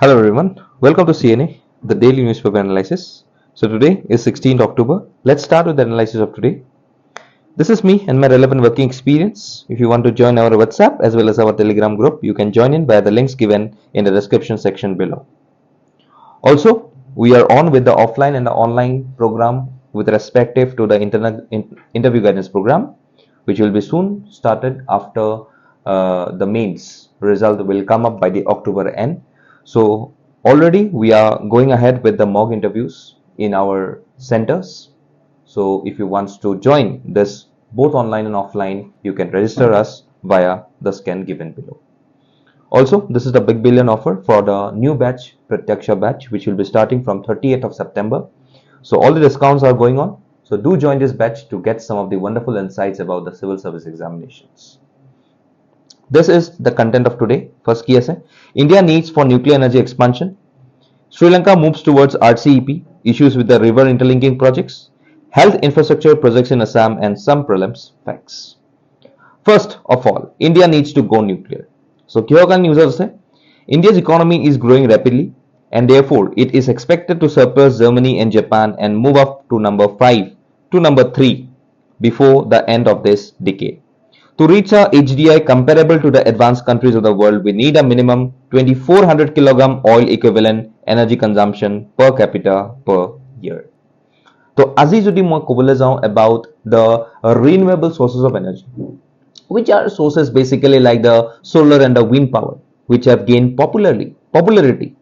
Hello everyone, welcome to CNA, the daily newspaper analysis. So today is 16th October. Let's start with the analysis of today. This is me and my relevant working experience. If you want to join our WhatsApp as well as our Telegram group, you can join in via the links given in the description section below. Also, we are on with the offline and the online program with respective to the interview guidance program, which will be soon started after the mains result will come up by the October end. So already we are going ahead with the mock interviews in our centers. So if you want to join this both online and offline, you can register us via the scan given below. Also, this is the big billion offer for the new batch, Pratyaksha batch, which will be starting from 30th of September. So all the discounts are going on. So do join this batch to get some of the wonderful insights about the civil service examinations. This is the content of today. First key essay. India needs for nuclear energy expansion. Sri Lanka moves towards RCEP. Issues with the river interlinking projects. Health infrastructure projects in Assam and some prelims facts. First of all, India needs to go nuclear. So Kyokan news say India's economy is growing rapidly and therefore it is expected to surpass Germany and Japan and move up to number 5 to number 3 before the end of this decade. To reach a HDI comparable to the advanced countries of the world, we need a minimum 2400 kilogram oil equivalent energy consumption per capita per year. So, আজি যদি মই ক'বলৈ যাওঁ about the renewable sources of energy, which are sources basically like the solar and the wind power, which have gained popularity.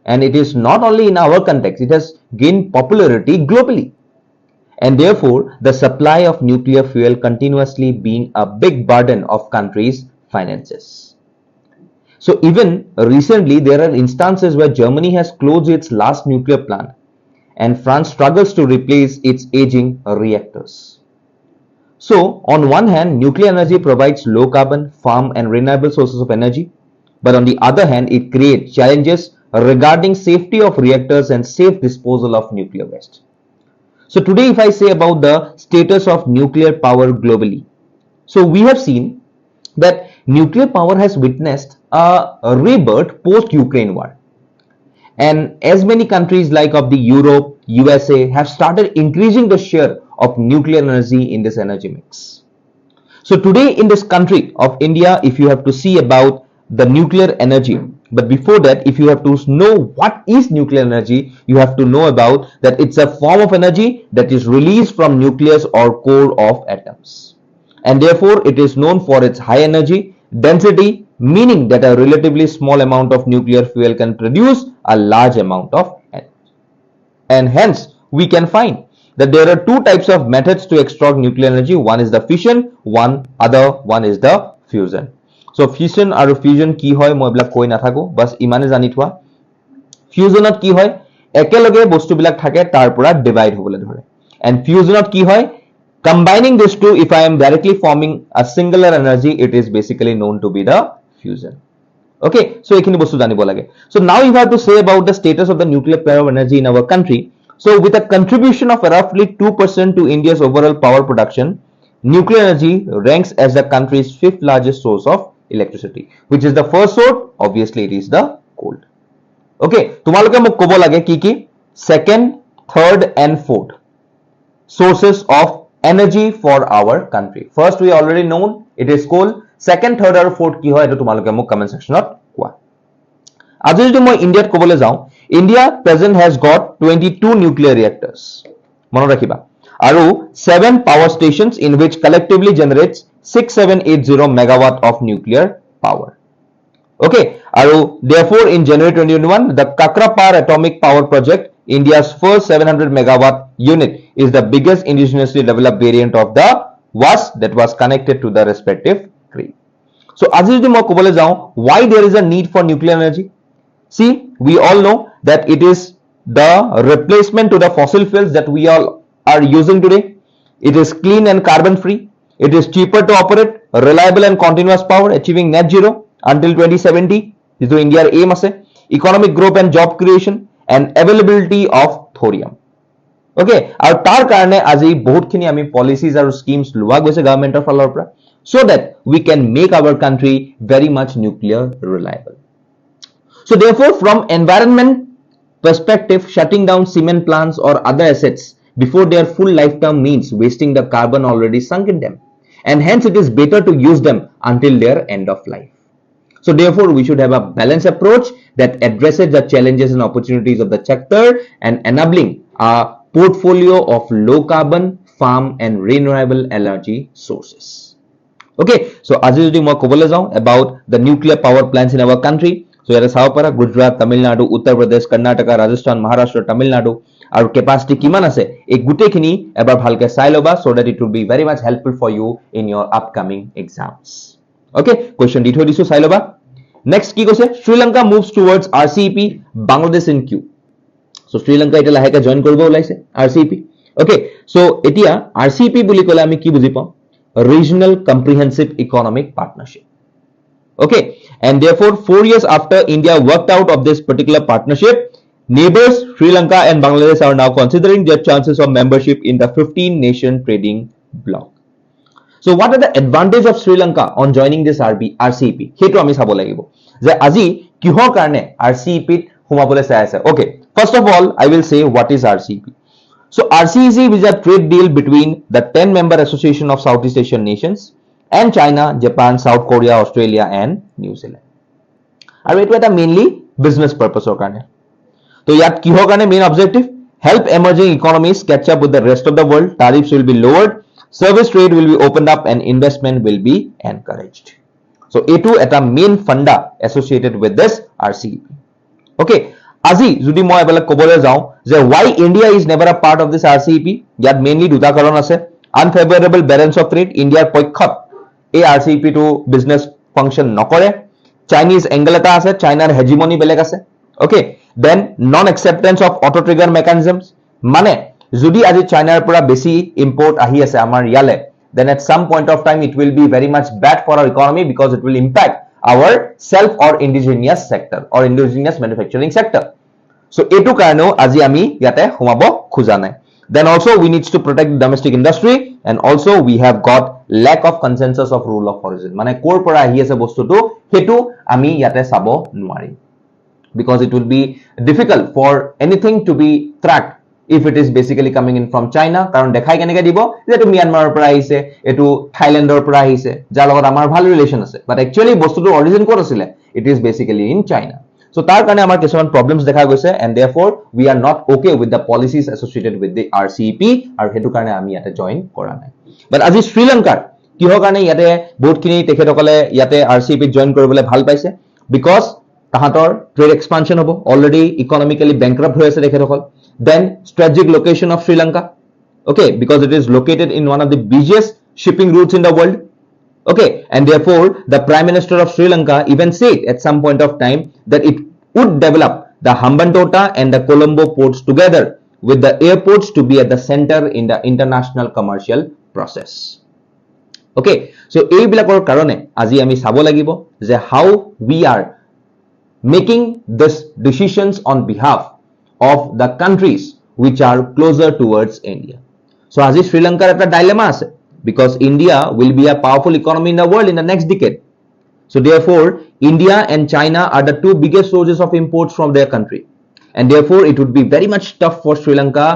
And it is not only in our context, it has gained popularity globally. And therefore, the supply of nuclear fuel continuously being a big burden of countries' finances. So even recently, there are instances where Germany has closed its last nuclear plant and France struggles to replace its aging reactors. So on one hand, nuclear energy provides low carbon, farm and renewable sources of energy. But on the other hand, it creates challenges regarding safety of reactors and safe disposal of nuclear waste. So today, if I say about the status of nuclear power globally, so we have seen that nuclear power has witnessed a rebirth post-Ukraine war. And as many countries like of the Europe, USA have started increasing the share of nuclear energy in this energy mix. So today in this country of India, if you have to see about the nuclear energy, but before that, if you have to know what is nuclear energy, you have to know about that it's a form of energy that is released from nucleus or core of atoms. And therefore, it is known for its high energy density, meaning that a relatively small amount of nuclear fuel can produce a large amount of energy. And hence, we can find that there are two types of methods to extract nuclear energy. One is the fission, one is the fusion. So fusion আৰু fusion কি হয় মই এইবিলাক কৈ নাথাকো বাস ইমানে জানি থোৱা fusionত কি হয় একেলগে বস্তুবিলাক থাকে তাৰ পৰা ডিভাইড হ'বলৈ ধৰে and fusionত কি হয় combining these two, if I am directly forming a singular energy, it is basically known to be the fusion. Okay, so ekhini bostu janibo lage. So now you have to say about the status of the nuclear power of energy in our country. So with a contribution of roughly 2% to India's overall power production, nuclear energy ranks as the country's 5th largest source of electricity. Which is the first source? Obviously, it is the coal. Okay, tumaloke mok kobo lage ki second, third, and fourth sources of energy for our country. First, we already known it is coal. Second, third, or fourth ki hoy etu tumaloke mok comment section ot koa. Aji jodi moi India kobole jao, India present has got 22 nuclear reactors. Mano rakhiba. Aru 7 power stations in which collectively generates 6780 megawatt of nuclear power. Okay, aru therefore in January 2021, the Kakrapar atomic power project, India's first 700 megawatt unit, is the biggest indigenously developed variant of the WAS that was connected to the respective grid. So আজি যদি মই ক'বলৈ যাওঁ, why there is a need for nuclear energy? See, we all know that it is the replacement to the fossil fuels that we all are using today. It is clean and carbon free. It is cheaper to operate, reliable and continuous power, achieving net zero until 2070. This is India's aim ase. Economic growth and job creation and availability of thorium. Okay, আৰু তাৰ কাৰণে আজি বহুতখিনি আমি policies আৰু schemes লোৱা গৈছে government ফালৰ পৰা so that we can make our country very much nuclear reliable. So therefore, from environment perspective, shutting down cement plants or other assets before their full lifetime means wasting the carbon already sunk in them, and hence it is better to use them until their end of life. So therefore, we should have a balanced approach that addresses the challenges and opportunities of the sector and enabling a portfolio of low carbon, farm and renewable energy sources. Okay, so as I say about the nuclear power plants in our country. So here is Gujarat, Tamil Nadu, Uttar Pradesh, Karnataka, Rajasthan, Maharashtra, Tamil Nadu. Our capacity kiman ase ek gutekhini ebar bhalke sai loba so that it will be very much helpful for you in your upcoming exams. Okay, question di thoi disu sai loba. Next ki koise Sri Lanka moves towards RCEP, Bangladesh in queue. So Sri Lanka eta laheke join koribo olaise RCEP. Okay, so etia RCEP buli kole ami ki buji pam regional comprehensive economic partnership. Okay, and therefore 4 years after India worked out of this particular partnership, neighbors Sri Lanka and Bangladesh are now considering their chances of membership in the 15-nation trading bloc. So what are the advantages of Sri Lanka on joining this RCEP? Hetu ami sabo lagibo je aji kihor karone RCEP t humabole sai ase. Okay, first of all I will say what is RCEP. So RCEP is a trade deal between the 10 member association of Southeast Asian nations and China, Japan, South Korea, Australia and New Zealand. And it was mainly business purpose or karne. So yat kihor karne main objective help emerging economies catch up with the rest of the world. Tariffs will be lowered, service trade will be opened up and investment will be encouraged. So A2 at a main funda associated with this RCEP. Okay, Azi jodi moi ebala kobole jao je why India is never a part of this RCEP. Yat mainly duta karon ase. Unfavorable balance of trade. India poikhot এই RCEP to business function নকৰে Chinese angle এটা আছে Chinaৰ hegemony বেলেগ আছে okay then non acceptance of auto trigger mechanisms মানে যদি আজি Chinaৰ পৰা বেছি import আহি আছে আমাৰ ইয়ালে then at some point of time it will be very much bad for our economy because it will impact our self or indigenous sector or indigenous manufacturing sector so এটো কাৰণেও আজি আমি ইয়াতে সোমাব খোজা নাই then also we need to protect domestic industry and also we have got lack of consensus of rule of origin mane kor pora ahi ase bostu to hetu ami yate sabo nwari because it will be difficult for anything to be tracked if it is basically coming in from China karon dekhai keneke dibo je etu Myanmar pora ahise etu Thailand or pora ahise jar logot amar bhal relation ase but actually bostu to origin kor asile it is basically in China so tar karone amar কিছুমান problems দেখা গৈছে and therefore we are not okay with the policies associated with the RCEP আৰু হেতু কাৰণে আমি ইয়াতে join কৰা নাই but আজি Sri Lanka কিহৰ কাৰণে ইয়াতে বহুতখিনি তেখেতসকলে ইয়াতে RCEP join কৰিবলৈ ভাল পাইছে because তাহাতৰ trade expansion হ'ব already economically bankrupt হৈ আছে তেখেতসকল then strategic location of Sri Lanka okay because it is located in one of the busiest shipping routes in the world okay and therefore the Prime Minister of Sri Lanka even said at some point of time that it would develop the Hambantota and the Colombo ports together with the airports to be at the center in the international commercial process okay so ei bilakor karone aji ami sabo lagibo je how we are making this decisions on behalf of the countries which are closer towards India so aji Sri Lanka eta dilemma ase because India will be a powerful economy in the world in the next decade so therefore India and China are the two biggest sources of imports from their country and therefore it would be very much tough for Sri Lanka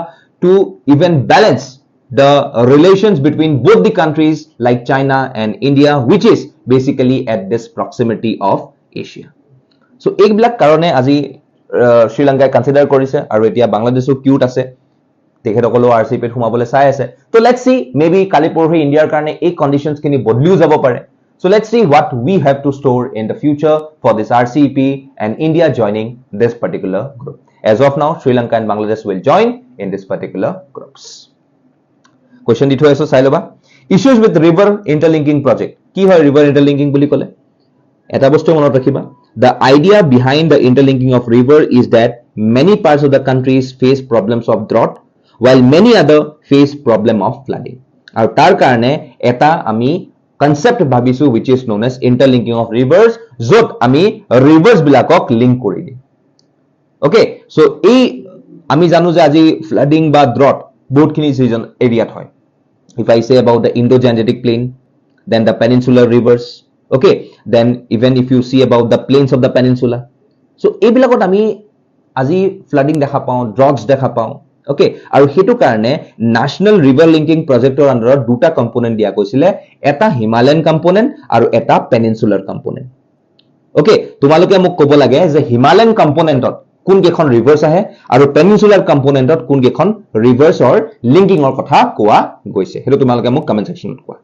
to even balance the relations between both the countries like China and India which is basically at this proximity of Asia so ekbilak karone aji Sri Lanka consider korise aru etia Bangladesh cute ase তেখেতসকলেও RCEP ত সোমাবলৈ চাই আছে তো let's see maybe কালি পৰহি ইণ্ডিয়াৰ কাৰণে এই কন্ডিশনছ খিনি বদলিও যাব পাৰে so let's see what we have to store in the future for this RCEP and India joining this particular group as of now Sri Lanka and Bangladesh will join in this particular groups question di thoi aso sai loba issues with river interlinking project ki hoy river interlinking buli kole eta bostu monot rakhiba the idea behind the interlinking of river is that many parts of the countries face problems of drought while many other face problem of flooding aru tar karone eta ami concept bhabisu which is known as interlinking of rivers jot ami rivers bilakok link kori di okay so ei ami janu je aji flooding ba drought both kini season area hoy if I say about the Indo-Gangetic plain then the peninsular rivers okay then even if you see about the plains of the peninsula so এইবিলাকত আমি আজি flooding দেখা পাওঁ, drugs দেখা পাওঁ, ওকে। আৰু সেইটো কাৰণে নেশ্যনেল ৰিভাৰ লিংকিং প্ৰজেক্টৰ আণ্ডাৰত দুটা কম্পোনেণ্ট দিয়া গৈছিলে, এটা হিমালয়ান কম্পোনেণ্ট আৰু এটা পেনিনচুলাৰ কম্পোনেণ্ট। ওকে, তোমালোকে মোক ক'ব লাগে যে হিমালয়ান কম্পোনেণ্টত কোন কেইখন ৰিভাৰ্ছ আহে আৰু পেনিনচুলাৰ কম্পোনেণ্টত কোন কেইখন ৰিভাৰ্ছৰ লিংকিঙৰ কথা কোৱা গৈছে, সেইটো তোমালোকে মোক কমেণ্ট ছেকশ্যনত কোৱা।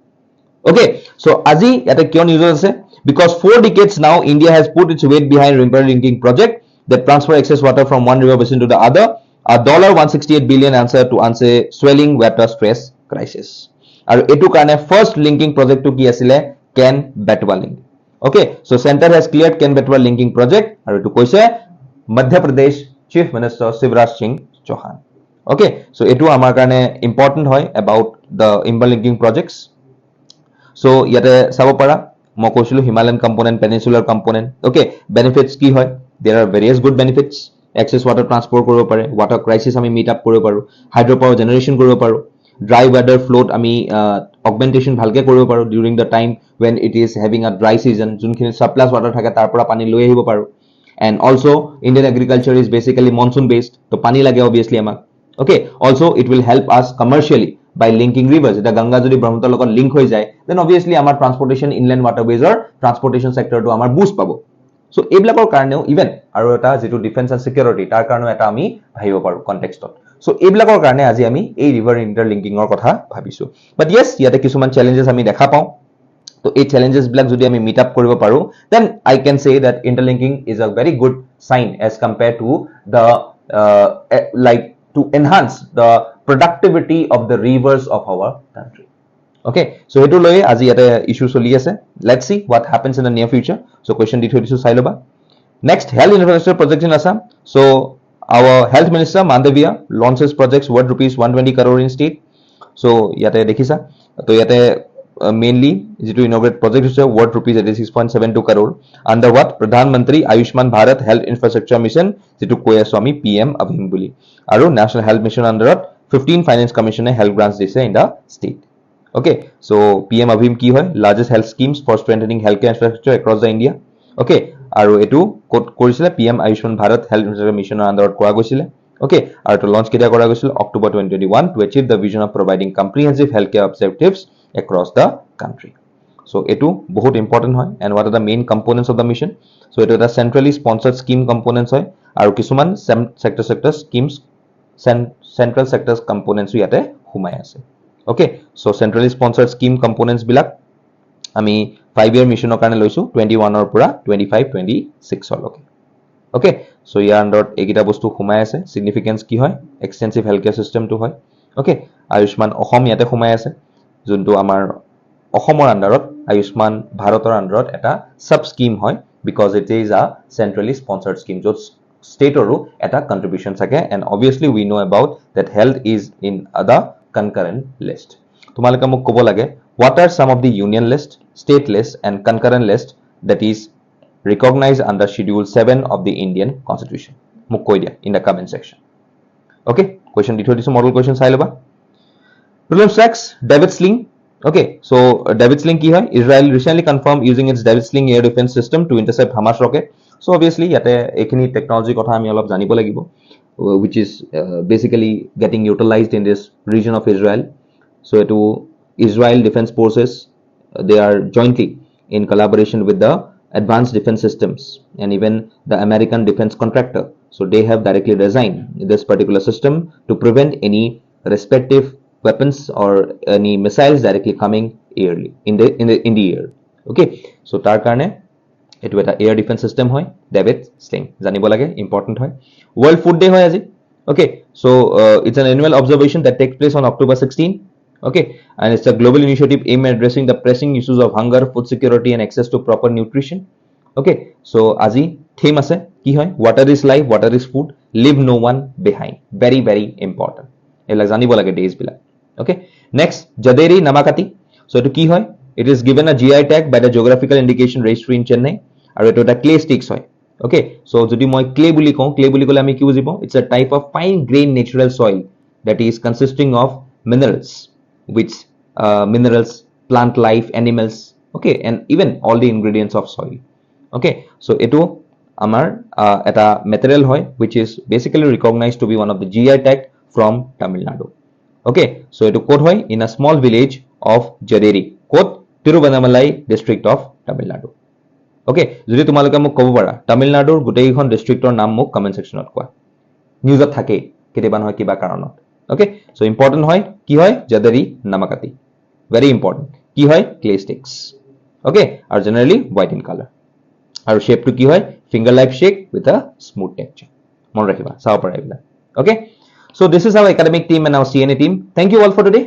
Okay, so আজি ইয়াতে কিয় নিউজ আছে? Because 4 decades now, India has put its weight behind river linking project that transfer excess water from one river basin to the other. A $168 billion answer to answer swelling water stress crisis. আৰু এটো কাৰণে first linking project to কি আছিলে? Ken Betwa link. Okay, so center has cleared Ken Betwa linking project আৰু এটো কৈছে Madhya Pradesh Chief Minister Shivraj Singh Chauhan. Okay, so এটো আমাৰ কাৰণে important হয় about the river linking projects. So ইয়াতে চাব পাৰা মই কৈছিলো Himalayan component, peninsular component. Okay, benefits কি হয়? There are various good benefits. Excess water transport কৰিব পাৰে, ৱাটাৰ ক্ৰাইচিছ আমি মিট আপ কৰিব পাৰোঁ, হাইড্ৰ' পাৱাৰ জেনেৰেশ্যন কৰিব পাৰোঁ, ড্ৰাই ৱেডাৰ ফ্ল'ত আমি অগমেণ্টেশ্যন ভালকৈ কৰিব পাৰোঁ during the time when it is having a dry season, যোনখিনি ছাপ্লাছ ৱাটাৰ থাকে তাৰ পৰা পানী লৈ আহিব পাৰোঁ। And also' Indian agriculture is basically monsoon based, তো পানী লাগে অবভিয়াছলি আমাক। Okay, also' it will help us commercially by linking rivers. এটা গংগা যদি ব্ৰহ্মপুত্ৰৰ লগত লিংক হৈ যায়, then obviously আমাৰ ট্ৰান্সপৰ্টেশ্যন ইনলেণ্ড ৱাটাৰৱেজৰ ট্ৰান্সপৰ্টেশ্যন ছেক্টৰটো আমাৰ বুষ্ট পাব। সো এইবিলাকৰ কাৰণেও ইভেন আৰু এটা যিটো ডিফেন্স এণ্ড ছিকিউৰিটি তাৰ কাৰণেও এটা আমি ভাবিব পাৰোঁ কনটেক্সটত। সো এইবিলাকৰ কাৰণে আজি আমি এই ৰিভাৰ ইণ্টাৰলিংকিঙৰ কথা ভাবিছোঁ। বাট য়েছ, ইয়াতে কিছুমান চেলেঞ্জেছ আমি দেখা পাওঁ। তো এই চেলেঞ্জেছবিলাক যদি আমি মিট আপ কৰিব পাৰোঁ, দেন I can say that interlinking is a very good sign as compare to the to enhance the productivity of the rivers of our country. Okay, so hetu loi aji ate issue choli ase. Let's see what happens in the near future. So question di thoi disu sai loba. Next, health infrastructure project in Assam. So our health minister Mandavia launches projects worth rupees 120 crore in state. So yate dekhisa, to yate mainly jitu inaugurate project is worth rupees 86.72 crore under what Pradhan Mantri Ayushman Bharat Health Infrastructure Mission jitu koi aso ami PM Abhim buli aru National Health Mission under 15 Finance Commission health grants dise in the state. Okay, so PM Abhim ki hoy largest health schemes for strengthening healthcare infrastructure across the India. Okay, aru etu korisile PM Ayushman Bharat Health Infrastructure Mission under kora goisile. Okay, aru to launch ketia kora goisil October 2021 to achieve the vision of providing comprehensive healthcare objectives across the country. So etu bahut important hoy. And what are the main components of the mission? So etu eta centrally sponsored scheme components hoy aru kisuman sector schemes central sectors components yate humai ase. Okay, so centrally sponsored scheme components bilak ami 5-year mission karone loisu 21 or pura 25-26 holoke. Okay, so ইয়াৰ আণ্ডাৰত এইকেইটা বস্তু সোমাই আছে। Significance কি হয়? Extensive healthcare চিষ্টেমটো হয়। ওকে, আয়ুষ্মান অসম ইয়াতে সোমাই আছে, যোনটো আমাৰ অসমৰ আণ্ডাৰত আয়ুষ্মান ভাৰতৰ আণ্ডাৰত এটা সাব স্কিম হয়, because it is a centrally sponsored scheme য'ত ষ্টেটৰো এটা কন্ট্ৰিবিউশ্যন থাকে। And obviously we know about that health is in the concurrent list. তোমালোকে মোক ক'ব লাগে what are some of the union list, state list and concurrent list that is recognized under Schedule 7 of the Indian Constitution? Muk koi dia in the comment section. Okay, question di thodi model question sai loba. Prelim facts, David Sling. Okay, so David Sling ki hoy? Israel recently confirmed using its David Sling air defense system to intercept Hamas rocket. So obviously yate ekhini technology kotha ami olop janibo lagibo, which is basically getting utilized in this region of Israel. So etu Israel Defense Forces, they are jointly in collaboration with the advanced defense systems and even the American defense contractor. So they have directly designed this particular system to prevent any respective weapons or any missiles directly coming airly in the air. Okay, so tar karone etu eta air defense system hoy David Sling janibo lage, important hoy. World Food Day hoy aji. Okay, so it's an annual observation that takes place on October 16. Okay, and it's a global initiative aimed at addressing the pressing issues of hunger, food security and access to proper nutrition. Okay, so aji theme ase ki hoy? Water is life, water is food, leave no one behind. Very very important, ela janibo lage days bila. Okay, next Jaderi Namakati. So etu ki hoy? It is given a GI tag by the geographical indication registry in Chennai aru etu eta clay sticks hoy. Okay, so jodi moi clay buli kole ami ki bujibo? It's a type of fine grained natural soil that is consisting of minerals, which minerals, plant life, animals, okay, and even all the ingredients of soil. Okay, so etu আমাৰ এটা material হয় which is basically recognized to be one of the GI tag from Tamil Nadu. Okay, so etu ক'ত হয় in a small village of Jaderi, ক'ত Tiruvannamalai district of Tamil Nadu. Okay, যদি তোমালোকে মোক ক'ব পাৰা তামিলনাডুৰ গোটেইখন ডিষ্ট্ৰিক্টৰ নাম মোক কমেন্ট সেকশনত কোৱা। নিউজত থাকে কেতিয়াবা নহয় কিবা কাৰণত। Okay, so important হয় কি হয় Jaderi Namakati, very important। কি হয় clay sticks। Okay, আৰু generally white in color। আৰু shape to কি হয় finger like shape with a smooth texture। মন ৰাখিবা চাব পাৰা এইবিলাক। Okay, so this is our academic team and our CNA team. Thank you all for today।